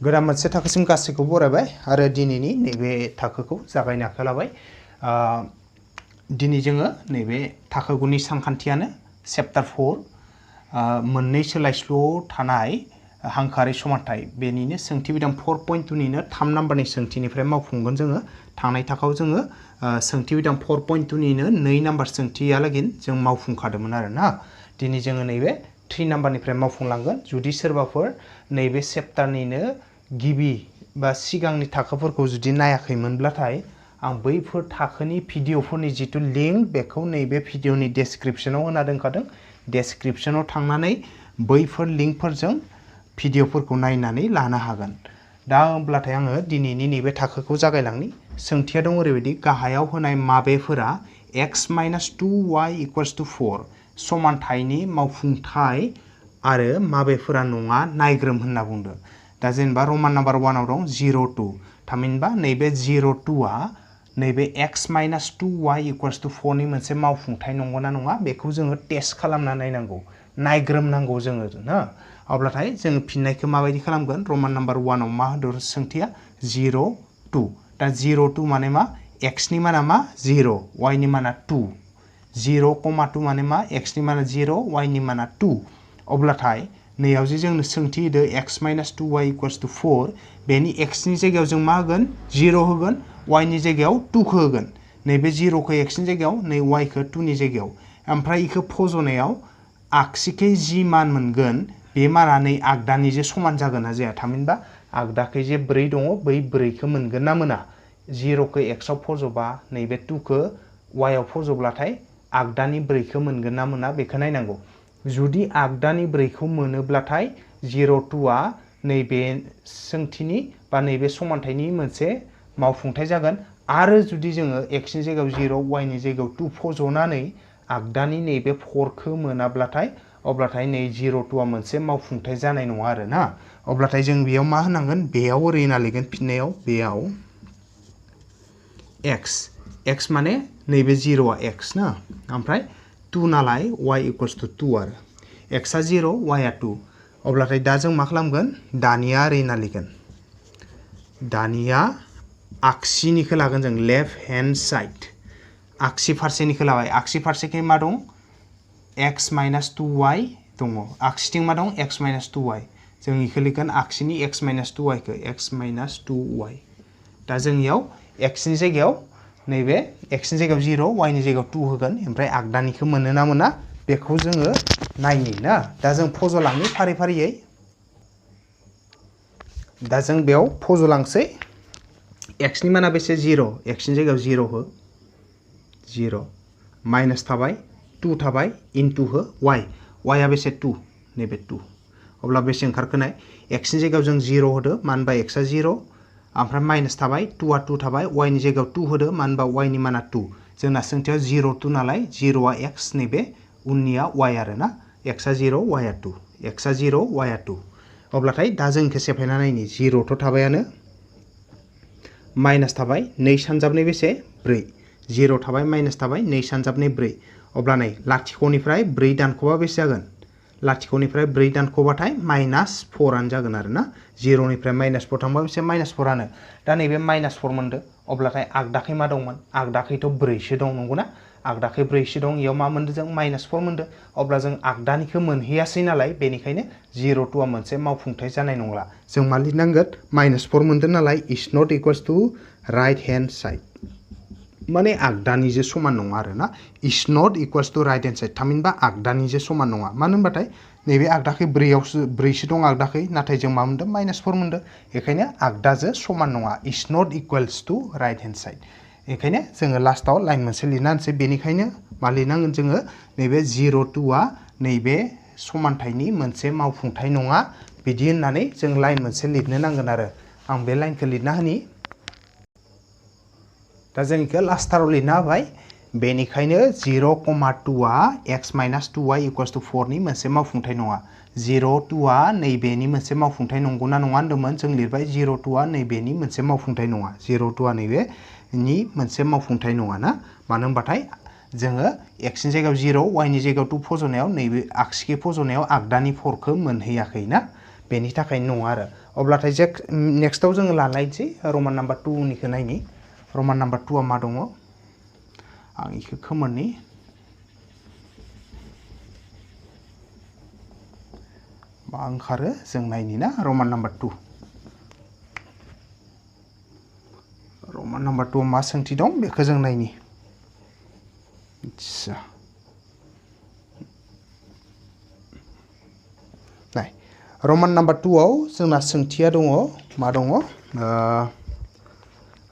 गोदान मोनसे थाखोसिम गासैखौ बरायबाय आरो दिनैनि नैबे थाखोखौ जागायनो आखायाव लाबाय। दिनै जोङो नैबे थाखो 9 नि सानखान्थियानो चैप्टार 4 मोननै सोलायस्लुआव थानाय हांखोआरि समानथाय बेनिनो सोंथि बिदां 4.2 निनो 3 नाम्बारनि सोंथिनिफ्राय मावफुंगोन जोङो। थांनाय थाखोआव जोङो सोंथि बिदां 4.2 निनो 2 नाम्बार सोंथियालागै जों मावफुंखादोंमोन आरोना। दिनै जोङो नैबे 3 नाम्बारनिफ्राय मावफुंलांगोन। जुदि सोरबाफोर नैबे चैप्टारनिनो गिबि बा सिगांनि थाखोफोरखौ जुदि नायाखैमोनब्लाथाय आं बैफोर थाखोनि भिडिअफोरनि जितु लिंक बेखौ नैबे भिडिअनि डेस्क्रिप्शनाव होना दोनखादों। डेस्क्रिप्शनाव थांनानै बैफोर लिंकफोरजों भिडिअफोरखौ नायनानै लानो हागोन। दा होमब्लाथाय आङो दिनैनि नैबे थाखोखौ जागायलांनि। सोंथिया दं ओरैबायदि गाहायाव होनाय माबेफोरा x - 2y = 4 समानथायनि मावफुंथाय आरो माबेफोरा नङा नायग्रोम होनना बुंदों। दा जेनेबा रमान नाम्बार 1 आव दं 0,2 थामहिनबा नैबे 0,2 आ नैबे x - 2y = 4 नि मोनसे मावफुंथाय नंगौना नङा बेखौ जोङो टेस्ट खालामना नायनांगौ, नायग्रोमनांगौ जोङो ना। अब्लाथाय जोङो फिननायखौ माबायदि खालामगोन? रमान नाम्बार 1 आव मा होदों सोंथिया 0,2 दा 0,2 माने मा? x नि माना मा? 0 y नि माना 2 0,2 माने मा? x नि माना 0 y नि माना 2 अब्लाथाय नैयाव जे जोंनो सोंथि होदो x - 2y = 4 बेनि x नि जायगायाव जों मा होगोन? 0 होगोन, y नि जायगायाव 2 खौ होगोन। नैबे 0 खौ x नि जायगायाव, नै y खौ 2 नि जायगायाव। ओमफ्राय इखौ फज'नायाव आगसिखै जि मान मोनगोन बे माना नै आगदानिजों समान जागोन ना जाया? थामहिनबा आगदाखै जे 4 दङ बै 4 खौ मोनगोन ना मोना? 0 खौ x आव फज'बा नैबे 2 खौ y आव फज'ब्लाथाय आगदानि 4 खौ मोनगोन ना मोना बेखौ नायनांगौ। जुदि आगदानि 4 खौ मोनोब्लाथाय 0,2 आ नैबे सोंथिनि बा नैबे समानथायनि मोनसे मावफुंथाय जागोन। आरो जुदि जोङो x नि जायगायाव 0 y नि जायगायाव 2 फज'नानै आगदानि नैबे 4 खौ मोनाब्लाथाय अब्लाथाय नै 0,2 आ मोनसे मावफुंथाय जानाय नङा आरो ना। अब्लाथाय जों बेयाव मा होनांगोन? बेयाव ओरै होना लिरगोन फिननायाव बेयाव x माने नैबे 0 आ x ना, ओमफ्राय 2 नालाय y = 2 आरो x आ 0 y आ 2 अब्लाथाय दा जों मा खालामगोन? दानिया ओरै होना लिरगोन। दानिया आगसिनिखौ लागोन जों लेफ्ट हेन्ड साइड आगसि फारसेनिखौ लाबाय। आगसि फारसेखै मा दं? x - 2y दङ। आगसिथिं मा दं? x - 2y जों इखौ लिरगोन आगसिनि x - 2y खौ x - 2y। दा जोंनियाव x नि जायगायाव नैबे x नि जायगायाव 0 y नि जायगायाव 2 होगोन। ओमफ्राय आगदानिखौ मोनो ना मोना बेखौ जोङो नायनि ना। दा जों फज'लांनि फारि फारियै। दा जों बेयाव फज'लांसै। x नि माना बेसे? 0 x नि जायगायाव 0 हो 0 माइनास थाबाय 2 थाबाय इनटु हो y आ बेसे? 2 नैबे 2 अब्ला बेसे ओंखारखो नाय? x नि जायगायाव जों 0 होदो मानो होनबा x आ 0 ओमफ्राय माइनास थाबाय 2 आ 2 थाबाय y नि जायगायाव 2 होदो मानो होनबा y नि माना 2 जोंना सोंथियाव 0,2 नालाय 0 आ x नैबे उननिया y आरो ना। x आ 0 y आ 2 x आ 0 y आ 2 अब्लाथाय दा जों इखौ सेफायना नायनि 0 थ' थाबायानो माइनास थाबाय 2 सानजाबनै बेसे? 4 0 थाबाय माइनास थाबाय 2 सानजाबनै 4 अब्ला नै लाथिख'निफ्राय 4 दानख'बा बेसे जागोन? लाथिख'निफ्राय 4 दानख'बाथाय -4 आनो जागोन आरो ना। 0 निफ्राय -4 थांबा बेसे? -4 आनो। दा नैबे -4 मोनदो अब्लाथाय आगदाखै मा दंमोन? आगदाखैथ' 4 सो दं नंगौना? आगदाखै 4 सो दं इयाव मा मोनदो जों? -4 मोनदो। अब्ला जों आगदानिखौ मोनहैयासै नालाय बेनिखायनो 0,2 आ मोनसे मावफुंथाय जानाय नंला। जों मा लिरनांगोन? -4 मोनदो नालाय is not equals to right hand side माने आगदानिजों समान नङा आरो ना। Is not equals to right hand side थामहिनबा आगदानिजों समान नङा। मानो होनबाथाय नैबे आगदाखै 4 सो दं आगदाखै नाथाय जों मा मोनदों? -4 मोनदो। बेखायनो आगदाजों समान नङा। Is not equals to right hand side. बेखायनो जोङो लास्टाव लाइन मोनसे लिरना होनसै। बेनिखायनो मा लिरनांगोन जोङो? नैबे 0,2 आ नैबे समानथायनि मोनसे मावफुंथाय नङा बिदि होननानै जों लाइन मोनसे लिरनो नांगोन आरो। आं बे लाइनखौ लिरना होनि। दा जों इखौ लास्टाराव लिरना होबाय। बेनिखायनो 0,2 आ x - 2y = 4 नि मोनसे मावफुंथाय नङा। 0,2 आ नैबेनि मोनसे मावफुंथाय नंगौना नङा होनदोंमोन? जों लिरबाय 0,2 आ नैबेनि मोनसे मावफुंथाय नङा। 0,2 आ नैबेनि मोनसे मावफुंथाय नङा ना। मानो होनबाथाय जोङो x नि जायगायाव 0 y नि जायगायाव 2 फज'नायाव नैबे आगसिखै फज'नायाव आगदानि 4 खौ मोनहैयाखै ना। बेनि थाखायनो नङा आरो। अब्लाथाय जे नेक्स्टआव जोङो लालायनोसै रमान नाम्बार 2 निखौ नायनि रमान नाम्बार 2 आ मा दङ आं इखौ खोमोरनि मा ओंखारो जों नायनि ना रमान नाम्बार 2 रमान नाम्बार 2 मा सोंथि दं बेखौ जों नायनि आच्छा नाय रमान नाम्बार 2 आव जोंना सोंथिया दङ मा दङ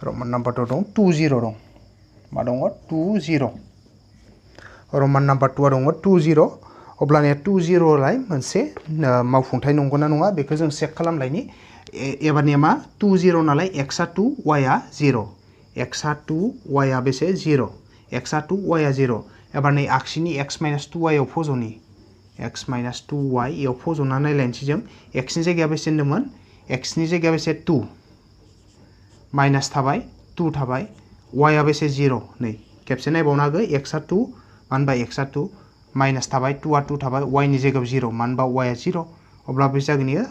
रमान नाम्बार 2 दं 20 दं मा दङ 20 रमान नाम्बार 2 दङ 20 अब्लानिया 20 लाय मोनसे मावफुंथाय नंगौना नङा बेखौ जों चेक खालामलायनि एबारनिया मा 20 नालाय x आ 2 y आ 0 x आ 2 y आ बेसे 0 x आ 2 y आ 0 एबार नै आगसिनि x - 2y आव फज'नि x - 2y याव फज'ना नायलायनोसै जों x नि जायगाया बेसे होनदोंमोन x नि जायगाया बेसे 2 माइनास थाबाय 2 थाबाय y आ बेसे 0 नै खेबसे नायबावनो हागो x आ 2 मानो बा x आ 2 माइनास थाबाय 2 आ 2 थाबाय y नि जायगायाव 0 मानो बा y आ 0 अब्ला बे जागोन इयो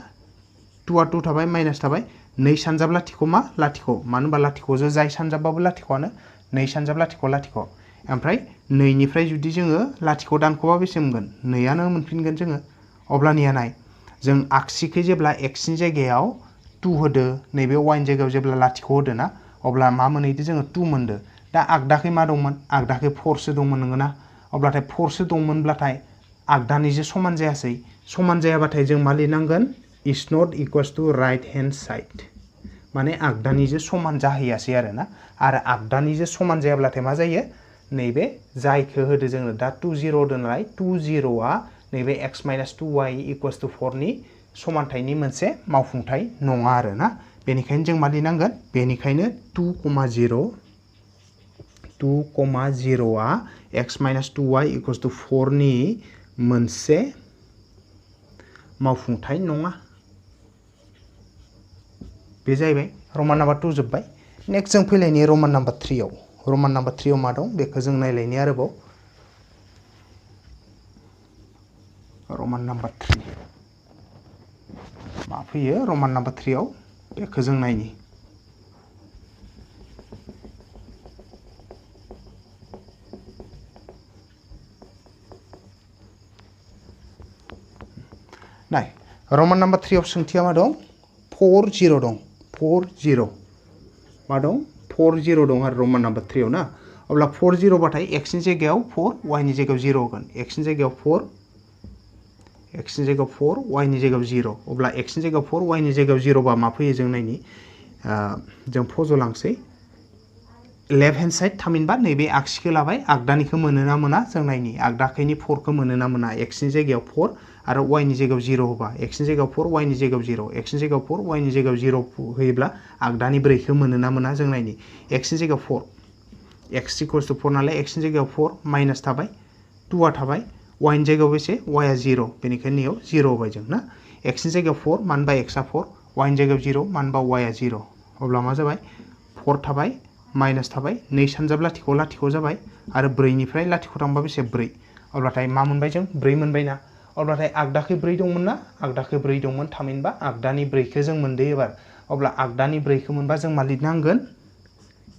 2 आ 2 थाबाय माइनास थाबाय 2 सानजाब लाथिख मा लाथिख मानो बा लाथिख जो जाय सानजाबबाबो लाथिखआनो 2 सानजाब लाथिख लाथिख ओमफ्राय 2 निफ्राय जुदि जोङो लाथिख दानख'बा बेसे मोनगोन 2 आनो मोनफिनगोन जोङो अब्लानिया नाय जों आगसिखै जेब्ला x नि जायगायाव 2 होदो नैबे y नि जायगायाव जेब्ला लाथिख होदो ना अब्ला मा मोनहैदो जोङो 2 मोनदो दा आगदाखै मा दंमोन आगदाखै 4 सो दंमोन नंगौना अब्लाथाय 4 सो दंमोनब्लाथाय आगदानिजों समान जायासै समान जायाबाथाय जों मा लिरनांगोन is not equals to right hand side माने आगदानिजों समान जाहैयासै आरोना आरो आगदानिजों समान जायाब्लाथाय मा जायो नैबे जायखौ होदो जोङो दा 20 होदो नालाय 20 आ नैबे x - 2y equals to 4 नि समानथायनि मोनसे मावफुंथाय नङा आरोना बेनिखायनो जों मा लिरनांगोन बेनिखायनो 2,0 आ x - 2y equals to 4 नि मोनसे मावफुंथाय नङा बे जाहैबाय रमान नाम्बार 2 जोब्बाय नेक्स्ट जों फैलायनि रमान नाम्बार 3 आव रमान नाम्बार 3 आव मा दं बेखौ जों नायलायनि आरोबाव रमान नाम्बार 3 मा फैयो रमान नाम्बार 3 आव बेखौ जों नायनि नाय रमान नाम्बार 3 आव सोंथिया मा दं 40 दं 40 मा दं 40 दं आरो रमान नाम्बार 3 आव ना अब्ला 40 बाथाय x नि जायगायाव 4 y नि जायगायाव 0 होगोन x नि जायगायाव 4 x नि जायगायाव 4 y नि जायगायाव 0 अब्ला x नि जायगायाव 4 y नि जायगायाव 0 बा मा फैयो जों नायनि जों फज'लांसै लेफ्ट हेन्ड साइड थामहिनबा नैबे आगसिखौ लाबाय आगदानिखौ मोनोना मोना जों नायनि आगदाखैनि 4 खौ मोनोना मोना x नि जायगायाव 4 आरो y नि जायगायाव 0 होबा x नि जायगायाव 4 y नि जायगायाव 0 x नि जायगायाव 4 y नि जायगायाव 0 होयोब्ला आगदानि 4 खौ मोनोना मोना जों नायनि x नि जायगायाव 4 x equals to 4 नालाय x नि जायगायाव 4 माइनास थाबाय 2 आ थाबाय y नि जायगायाव बेसे y आ 0 बेनिखायनो इयाव 0 होबाय जों ना x नि जायगायाव 4 मानो बा x आ 4 y नि जायगायाव 0 मानो बा y आ 0 अब्ला मा जाबाय 4 थाबाय माइनास थाबाय 2 सानजाब लाथिख लाथिख जाबाय आरो 4 निफ्राय लाथिख थांबा बेसे 4 अब्लाथाय मा मोनबाय जों 4 मोनबायना अब्लाथाय आगदाखै 4 दंमोन ना आगदाखै 4 दंमोन थामहिनबा आगदानि 4 खौ जों मोनदो एबार अब्ला आगदानि 4 खौ मोनबा जों मा लिरनांगोन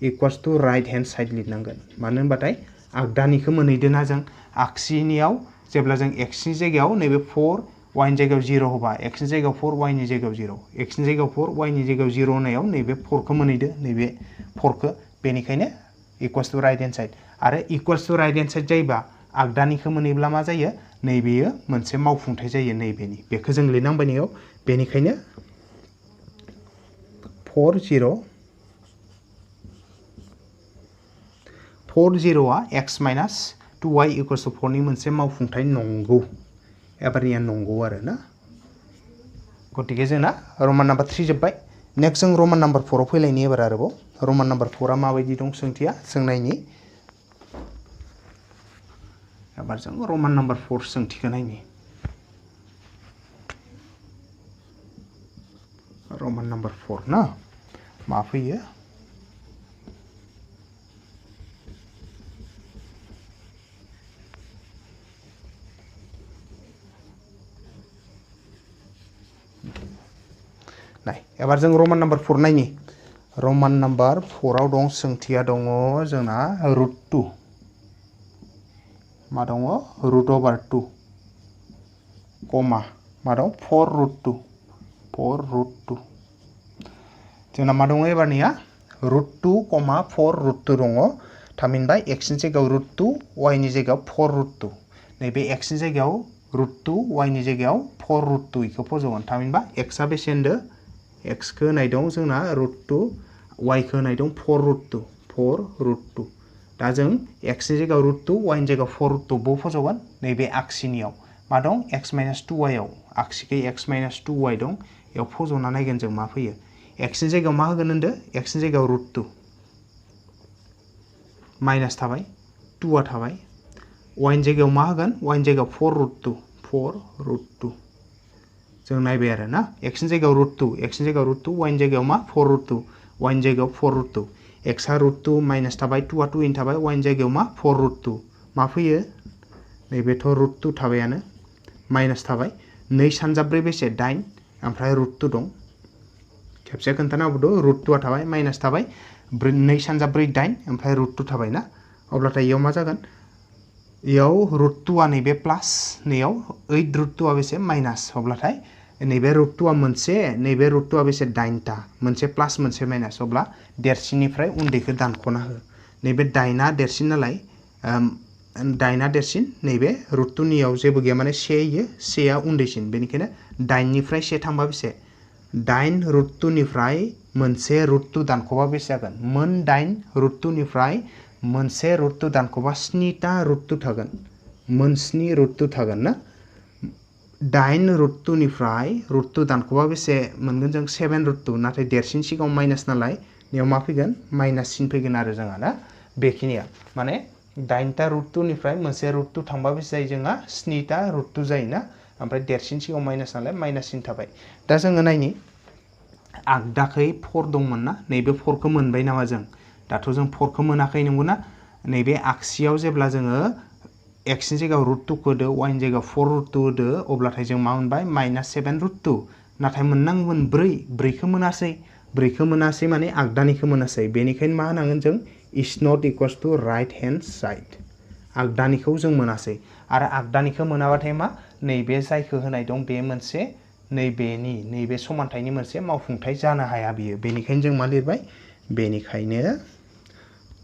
equals to right hand side लिरनांगोन मानो होनबाथाय आगदानिखौ मोनहैदोना जों आगसिनियाव जेब्ला जों x नि जायगायाव नैबे 4 y नि जायगायाव 0 होबा x नि जायगायाव 4 y नि जायगायाव 0 x नि जायगायाव 4 y नि जायगायाव 0 होनायाव नैबे 4 खौ मोनहैदो नैबे 4 खौ बेनिखायनो equals to right hand side आरो equals to right hand side जायोबा आगदानिखौ मोनहैब्ला मा जायो नैबेयो मोनसे मावफुंथाय जायो नैबेनि बेखौ जों लिरनांबाय नैयाव बेनिखायनो 40 आ x - 2y equals to 4 नि मोनसे मावफुंथाय नंगौ एबारनिया नंगौ आरो ना गतिके जोंना रमान नाम्बार 3 जोब्बाय नेक्स्ट जों रमान नाम्बार 4 आव फैलायनि एबार आरोबाव रमान नाम्बार 4 आ माबायदि दं सोंथिया जों नायनि एबार जों रमान नाम्बार 4 सोंथिखौ नायनि रमान नाम्बार 4 ना मा फैयो नाय एबार जों रमान नाम्बार 4 नायनि रमान नाम्बार 4 आव दं सोंथिया दङ जोंना √2 मा दङ √/2 कमा मा दं 4√2 जोंना मा दङ एबारनिया √2, 4√2 दङ थामहिनबा x नि जायगायाव √2 y नि जायगायाव 4√2 नैबे x नि जायगायाव √2 y नि जायगायाव 4√2 इखौ फजगोन थामहिनबा x आ बेसे होनदो x खौ होनाय दं जोंना √2 y खौ होनाय दं 4√2 दा जों x नि जायगायाव √2 y नि जायगायाव 4√2 बो फजगोन नैबे आगसिनियाव मा दं x - 2y आव आगसिखै x - 2y दं याव फजना नायगोन जों मा फैयो x नि जायगायाव मा होगोन होनदो x नि जायगायाव √2 माइनास थाबाय 2 आ थाबाय y नि जायगायाव मा होगोन y नि जायगायाव 4√2 जों नायबाय आरो ना x नि जायगायाव √2 x नि जायगायाव √2 y नि जायगायाव मा 4√2 y नि जायगायाव 4√2 x आ √2 माइनास थाबाय 2 आ 2 इन थाबाय y नि जायगायाव मा 4√2 मा फैयो नैबेथ' √2 थाबायानो माइनास थाबाय 2 सानजाब 4 बेसे 8 ओमफ्राय √2 दं खेबसे खोन्थाना होबोदो √2 आ थाबाय माइनास थाबाय 2 सानजाब 4 8 ओमफ्राय √2 थाबाय ना अब्लाथाय इयाव मा जागोन इयाव √2 आ नैबे प्लास नैयाव 8 √2 आ बेसे माइनास अब्लाथाय नैबे √2 आ मोनसे नैबे √2 आ बेसे 8 ता मोनसे प्लास मोनसे माइनास अब्ला देरसिननिफ्राय उन्दैखौ दानख'ना हो नैबे 8 आ देरसिन नालाय 8 आ देरसिन नैबे √2 नियाव जेबो गैया माने 1 इयो 1 आ उन्दैसिन बेनिखायनो 8 निफ्राय 1 थांबा बेसे 8 √2 निफ्राय मोनसे √2 दानख'बा बेसे जागोन मोन 8 √2 निफ्राय मोनसे √2 दानख'बा 7 ता √2 थागोन मोन 7 √2 थागोन ना 8 √2 निफ्राय √2 दानख'बा बेसे मोनगोन जों 7 √2 नाथाय देरसिन सिगाङाव माइनास नालाय नियाव मा फैगोन माइनास सिन फैगोन आरो जोंहा ना बेखिनिया माने 8 ता √2 निफ्राय मोनसे √2 थांबा बेसे जायो जोंहा 7 ता √2 जायो ना ओमफ्राय देरसिन सिगाङाव माइनास नालाय माइनास सिन थाबाय दा जोङो नायनि आगदाखै 4 दंमोन ना नैबे 4 खौ मोनबाय नामा जों दाथ' जों 4 खौ मोनाखै नंगौना नैबे आगसियाव जेब्ला जोङो x नि जायगायाव √2 खौ होदो y नि जायगायाव 4√2 होदो अब्लाथाय जों मा मोनबाय -7√2 नाथाय मोननांगौमोन 4 खौ मोनासै 4 खौ मोनासै माने आगदानिखौ मोनासै बेनिखायनो मा होनांगोन जों is not equals to right hand side आगदानिखौ जों मोनासै आरो आगदानिखौ मोनाबाथाय मा नैबे जायखौ होनाय दं बे मोनसे नैबे समानथायनि मोनसे मावफुंथाय जानो हाया बियो बेनिखायनो जों मा लिरबाय बेनिखायनो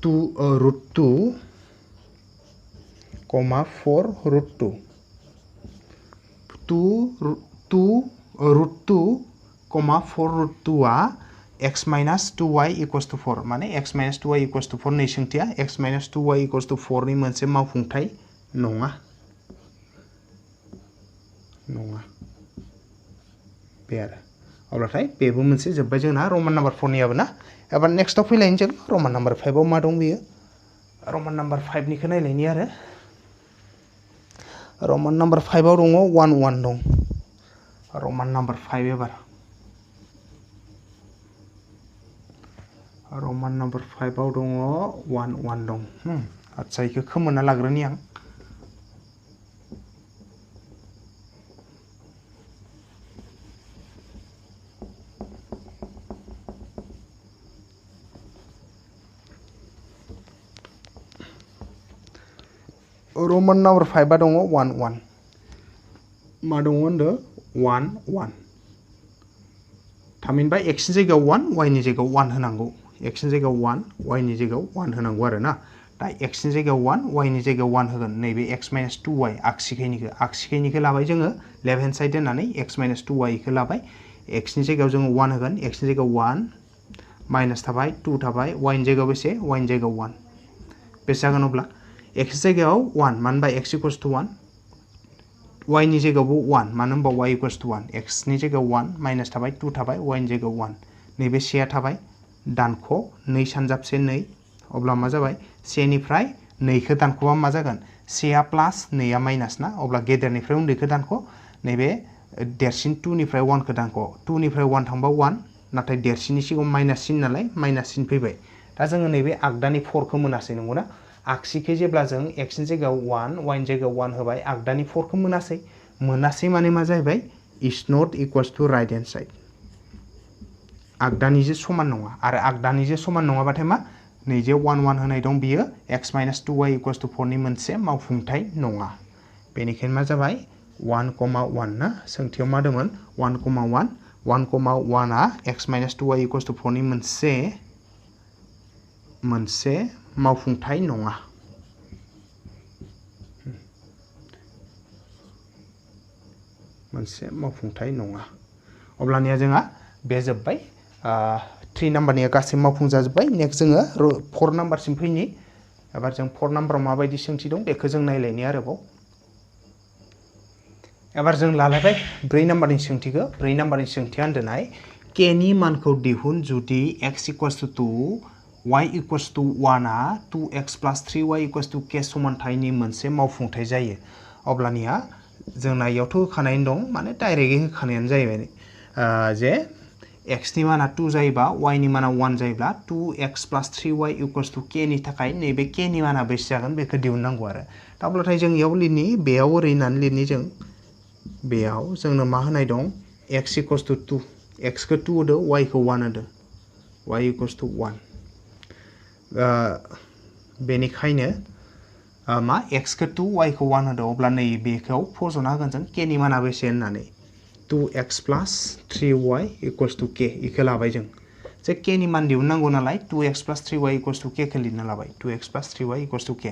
√2 4√2 √2 4√2 आ x - 2y = 4 माने x - 2y = 4 नै सोंथिया x - 2y = 4 नि मोनसे मावफुंथाय नङा बे आरो अब्लाथाय बेबो मोनसे जोब्बाय जोंना रमान नाम्बार 4 नियाबो ना एबार नेक्स्टआव फैलायनि जों रमान नाम्बार 5 आव मा दं बेयो रमान नाम्बार 5 निखौ नायलायनि आरो रमान नाम्बार 5 आव दङ 1 1 दं रमान नाम्बार 5 एबार रमान नाम्बार 5 आव दङ 1 1 दं आच्छा इखौ खोमोना लाग्रोनि आं रमान नाम्बार 5 आ दङ 1 1 मा दङ होनदो 1 1 थामहिनबा x नि जायगायाव 1 y नि जायगायाव 1 होनांगौ x नि जायगायाव 1 y नि जायगायाव 1 होनांगौ आरो ना दा x नि जायगायाव 1 y नि जायगायाव 1 होगोन नैबे x - 2y आगसिखैनिखौ लाबाय जोङो लेफ्ट हेन्ड साइड दोननानै x - 2y खौ लाबाय x नि जायगायाव जोङो 1 होगोन x नि जायगायाव 1 माइनास थाबाय 2 थाबाय y नि जायगायाव बेसे y नि जायगायाव 1 बेसे जागोन अब्ला x नि जायगायाव 1 मानो होनबा x = 1 y नि जायगायावबो 1 मानो होनबा y = 1 x नि जायगायाव 1 माइनास थाबाय 2 थाबाय y नि जायगायाव 1 नैबे 1 आ थाबाय दानख' 2 सानजाबसे 2 अब्ला मा जाबाय 1 निफ्राय 2 खौ दानख'बा मा जागोन 1 आ प्लास 2 आ माइनास ना अब्ला गेदेरनिफ्राय उन्दैखौ दानख' नैबे देरसिन 2 निफ्राय 1 खौ दानख' 2 निफ्राय 1 थांबा 1 नाथाय देरसिननि सिगाङाव माइनास सिन नालाय माइनास सिन फैबाय दा जोङो नैबे आगदानि 4 खौ मोनासै नंगौना आगसिखै जेब्ला जों x नि जायगायाव 1 y नि जायगायाव 1 होबाय आगदानि 4 खौ मोनासै माने मा जाहैबाय is not equals to right hand side आगदानिजों समान नङा आरो आगदानिजों समान नङाबाथाय मा नैजे 1 1 होनाय दं बियो x - 2y = 4 नि मोनसे मावफुंथाय नङा बेनिखायनो मा जाबाय 1,1 ना सोंथियाव मा दंमोन 1,1 1,1 आ x - 2y = 4 नि मोनसे मावफुंथाय नङा मोनसे मावफुंथाय नङा अब्लानिया जोंहा बे जोब्बाय 3 नाम्बारनिया गासै मावफुंजाजोब्बाय नेक्स्ट जोङो 4 नाम्बारसिम फैनि एबार जों 4 नाम्बाराव माबायदि सोंथि दं बेखौ जों नायलायनि आरोबाव एबार जों लालायबाय 4 नाम्बारनि सोंथिखौ 4 नाम्बारनि सोंथिया होनदोंनाय k नि मानखौ दिहुन जुदि x = 2 y = 1 आ 2x + 3y = k समानथायनि मोनसे मावफुंथाय जायो अब्लानिया जोंना इयावथ' होखानाय दं माने डाइरेक्टयै होखानायानो जाहैबाय जे x नि माना 2 जायोबा y नि माना 1 जायोब्ला 2x + 3y = k नि थाखाय नैबे k नि माना बेसे जागोन बेखौ दिहुननांगौ आरो दा अब्लाथाय जों इयाव लिरनि बेयाव ओरै होननानै लिरनि जों बेयाव जोंनो मा होनाय दं x = 2 x खौ 2 होदो y खौ 1 होदो y = 1 बेनिखायनो मा x खौ 2 y खौ 1 होदो अब्ला नै बेखौ फज'ना होगोन जों k नि माना बेसे होननानै 2x + 3y = k इखौ लाबाय जों जे k नि मान दिहुननांगौ नालाय 2x + 3y = k खौ लिरना लाबाय 2x + 3y = k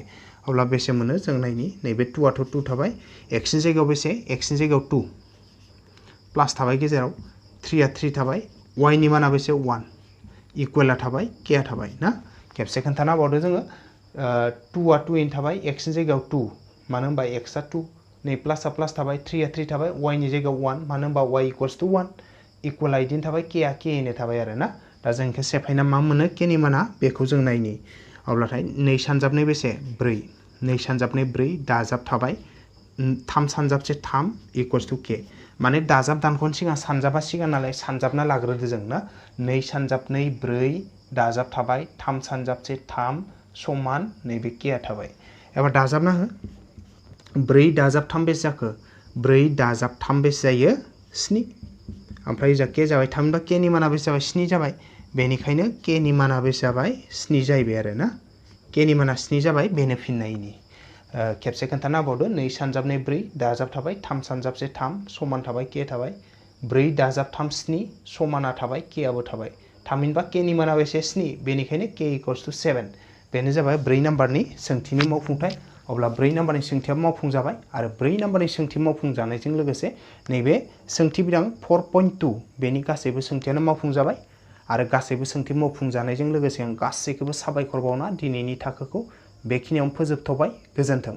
अब्ला बेसे मोनो जों नायनि नैबे 2 आथ' 2 थाबाय x नि जायगायाव बेसे x नि जायगायाव 2 प्लास थाबाय गेजेराव 3 आ 3 थाबाय y नि माना बेसे 1 इक्वेला थाबाय k आ थाबाय ना खेबसे खोन्थाना होबावदो जोङो 2 आ 2 थाबाय x नि जायगायाव 2 मानो होनबा x आ 2 नै प्लास आ प्लास थाबाय 3 आ 3 थाबाय y नि जायगायाव 1 मानो होनबा y = 1 इक्वेला इदिनो थाबाय k आ k नो थाबाय आरो ना दा जों इखौ सेफायना मा मोनो k नि माना बेखौ जों नायनि अब्लाथाय 2 सानजाबनै बेसे 4 2 सानजाबनै 4 दाजाब थाबाय 3 सानजाबसे 3 = k माने दाजाब दानख'नि सिगां सानजाबा सिगां नालाय सानजाबना लाग्रोदो जों ना 2 सानजाबनै 4 दाजाब थाबाय 3 सानजाबसे 3 समान नैबे k आ थाबाय एबार दाजाबना हो 4 दाजाब 3 बेसे जाखो 4 दाजाब 3 बेसे जायो 7 ओमफ्राय जा k जाबाय 3 बा k नि माना बेसे जाबाय 7 जाबाय बेनिखायनो k नि माना बेसे जाबाय 7 जाहैबाय आरो ना k नि माना 7 जाबाय बेनो फिननायनि खेबसे खोन्थाना होबावदो 2 सानजाबनै 4 दाजाब थाबाय 3 सानजाबसे 3 समान थाबाय k थाबाय 4 दाजाब 3 7 समाना थाबाय k आबो थाबाय थामहिनबा k नि माना बेसे 7 बेनिखायनो k = 7 बेनो जाबाय 4 नाम्बारनि सोंथिनि मावफुंथाय अब्ला 4 नाम्बारनि सोंथियाबो मावफुंजाबाय आरो 4 नाम्बारनि सोंथि मावफुंजानायजों लोगोसे नैबे सोंथि बिदां 4.2 बेनि गासैबो सोंथियानो मावफुंजाबाय आरो गासैबो सोंथि मावफुंजानायजों लोगोसे आं गासैखौबो साबायखर बावना दिनैनि थाखोखौ बेखिनियावनो फोजोबथ'बाय गोजोन्थों।